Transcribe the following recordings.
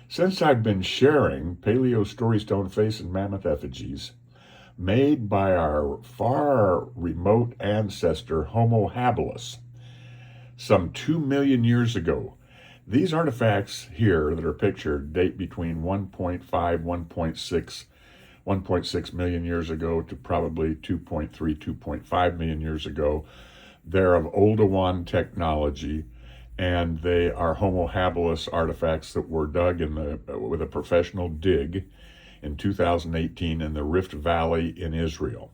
Since I've been sharing Paleo Story Stone face and mammoth effigies made by our far remote ancestor Homo habilis some 2 million years ago. These artifacts here that are pictured date between 1.5, 1.6 million years ago to probably 2.3, 2.5 million years ago. They're of Oldowan technology, and they are Homo habilis artifacts that were dug with a professional dig in 2018 in the Rift Valley in Israel.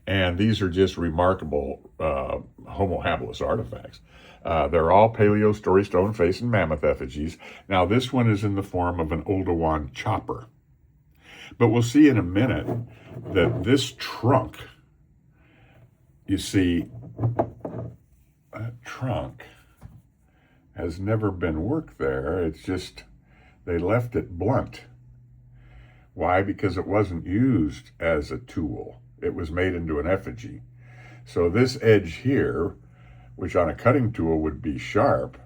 And these are just remarkable Homo habilis artifacts. They're all Paleo Story Stone face and mammoth effigies. Now, this one is in the form of an Oldowan chopper. But we'll see in a minute that this trunk, you see, that trunk has never been worked there. It's just, they left it blunt. Why? Because it wasn't used as a tool. It was made into an effigy. So this edge here, which on a cutting tool would be sharp,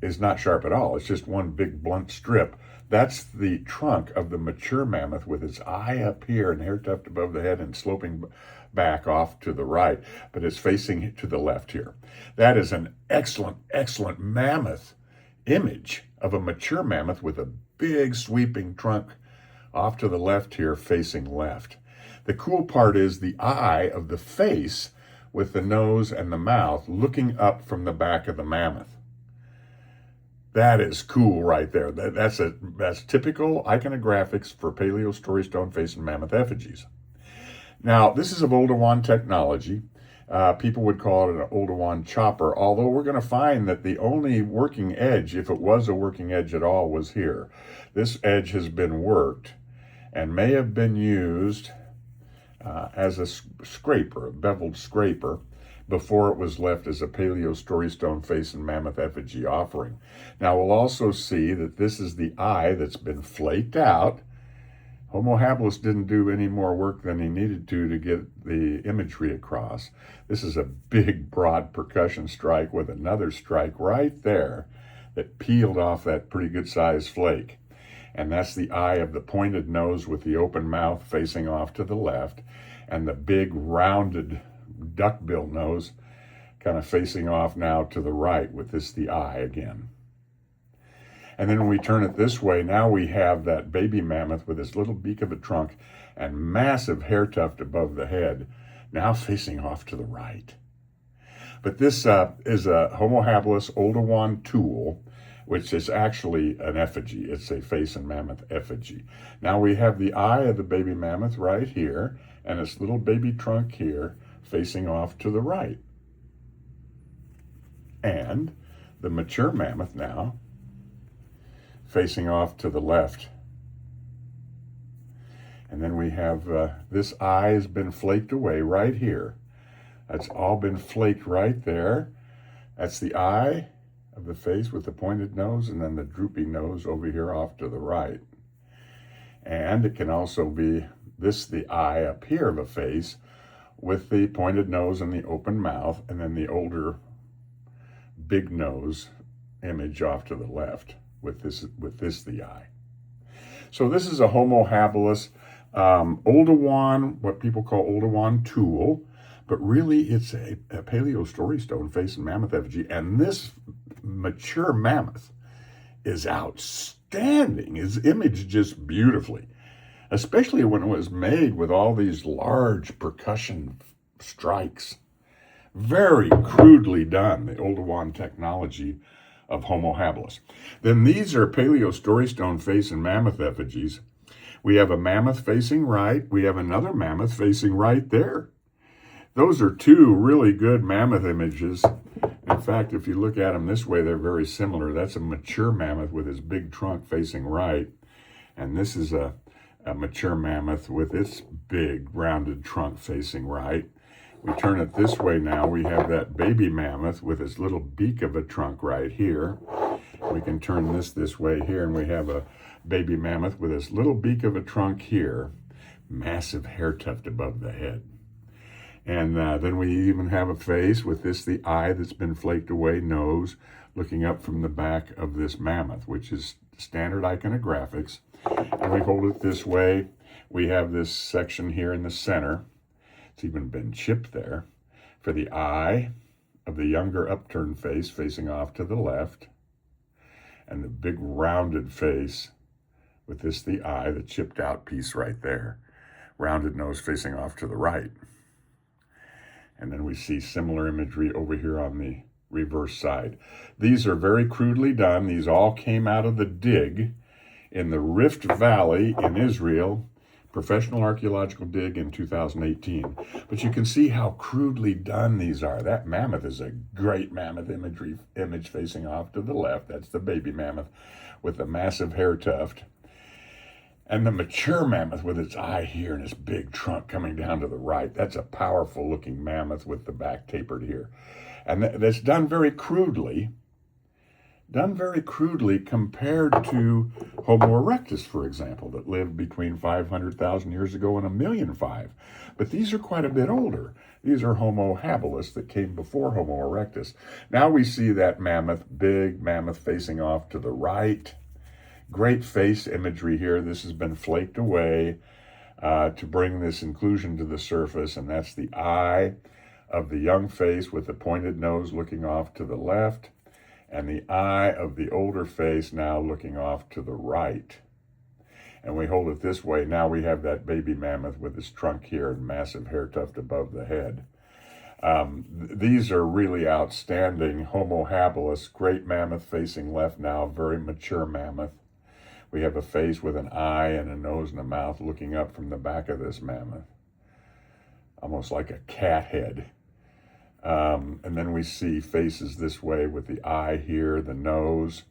is not sharp at all. It's just one big blunt strip. That's the trunk of the mature mammoth with its eye up here and hair tuft above the head and sloping back off to the right, but it's facing to the left here. That is an excellent, excellent mammoth image of a mature mammoth with a big sweeping trunk off to the left here facing left. The cool part is the eye of the face with the nose and the mouth looking up from the back of the mammoth. That is cool right there. That's typical iconographics for Paleo Story Stone face and mammoth effigies. Now, this is of Oldowan technology. People would call it an Oldowan chopper, although we're going to find that the only working edge, if it was a working edge at all, was here. This edge has been worked and may have been used as a scraper, a beveled scraper, before it was left as a Paleo Story Stone face and mammoth effigy offering. Now we'll also see that this is the eye that's been flaked out. Homo habilis didn't do any more work than he needed to get the imagery across. This is a big, broad percussion strike with another strike right there that peeled off that pretty good-sized flake. And that's the eye of the pointed nose with the open mouth facing off to the left, and the big rounded duckbill nose kind of facing off now to the right with this the eye again. And then when we turn it this way, now we have that baby mammoth with its little beak of a trunk and massive hair tuft above the head, now facing off to the right. But this is a Homo habilis Oldowan tool, which is actually an effigy. It's a face and mammoth effigy. Now we have the eye of the baby mammoth right here, and its little baby trunk here, facing off to the right. And the mature mammoth now, facing off to the left. And then we have this eye has been flaked away right here. That's all been flaked right there. That's the eye of the face with the pointed nose, and then the droopy nose over here off to the right. And it can also be the eye up here of a face with the pointed nose and the open mouth, and then the older big nose image off to the left with this the eye. So this is a Homo habilis Oldowan, what people call Oldowan tool, but really it's a Paleo Story Stone face and mammoth effigy, and this mature mammoth is outstanding. His image just beautifully, especially when it was made with all these large percussion strikes. Very crudely done, the Oldowan technology of Homo habilis. Then these are Paleo Story Stone face and mammoth effigies. We have a mammoth facing right. We have another mammoth facing right there. Those are two really good mammoth images. In fact, if you look at them this way, they're very similar. That's a mature mammoth with his big trunk facing right. And this is a mature mammoth with its big rounded trunk facing right. We turn it this way now, we have that baby mammoth with its little beak of a trunk right here. We can turn this way here, and we have a baby mammoth with its little beak of a trunk here. Massive hair tuft above the head. And then we even have a face with the eye that's been flaked away, nose, looking up from the back of this mammoth, which is standard iconographics, and we hold it this way. We have this section here in the center. It's even been chipped there for the eye of the younger upturned face facing off to the left, and the big rounded face with this, the eye, the chipped out piece right there, rounded nose facing off to the right. And then we see similar imagery over here on the reverse side. These are very crudely done. These all came out of the dig in the Rift Valley in Israel, professional archaeological dig in 2018. But you can see how crudely done these are. That mammoth is a great mammoth image facing off to the left. That's the baby mammoth with the massive hair tuft. And the mature mammoth with its eye here and its big trunk coming down to the right. That's a powerful looking mammoth with the back tapered here. And that's done very crudely compared to Homo erectus, for example, that lived between 500,000 years ago and 1,000,005. But these are quite a bit older. These are Homo habilis that came before Homo erectus. Now we see that mammoth, big mammoth facing off to the right. Great face imagery here. This has been flaked away to bring this inclusion to the surface, and that's the eye of the young face with the pointed nose looking off to the left, and the eye of the older face now looking off to the right. And we hold it this way. Now we have that baby mammoth with his trunk here and massive hair tuft above the head. These are really outstanding. Homo habilis, great mammoth facing left now, very mature mammoth. We have a face with an eye and a nose and a mouth looking up from the back of this mammoth, almost like a cat head. And then we see faces this way with the eye here, the nose,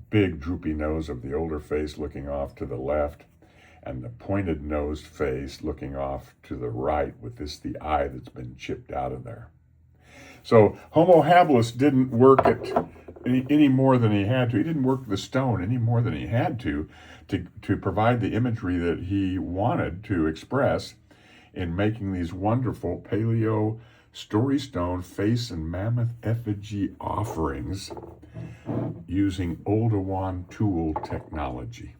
big droopy nose of the older face looking off to the left, and the pointed nosed face looking off to the right with this, the eye that's been chipped out of there. So Homo habilis didn't work at any more than he had to. He didn't work the stone any more than he had to provide the imagery that he wanted to express in making these wonderful Paleo Story Stone face and mammoth effigy offerings using Oldowan tool technology.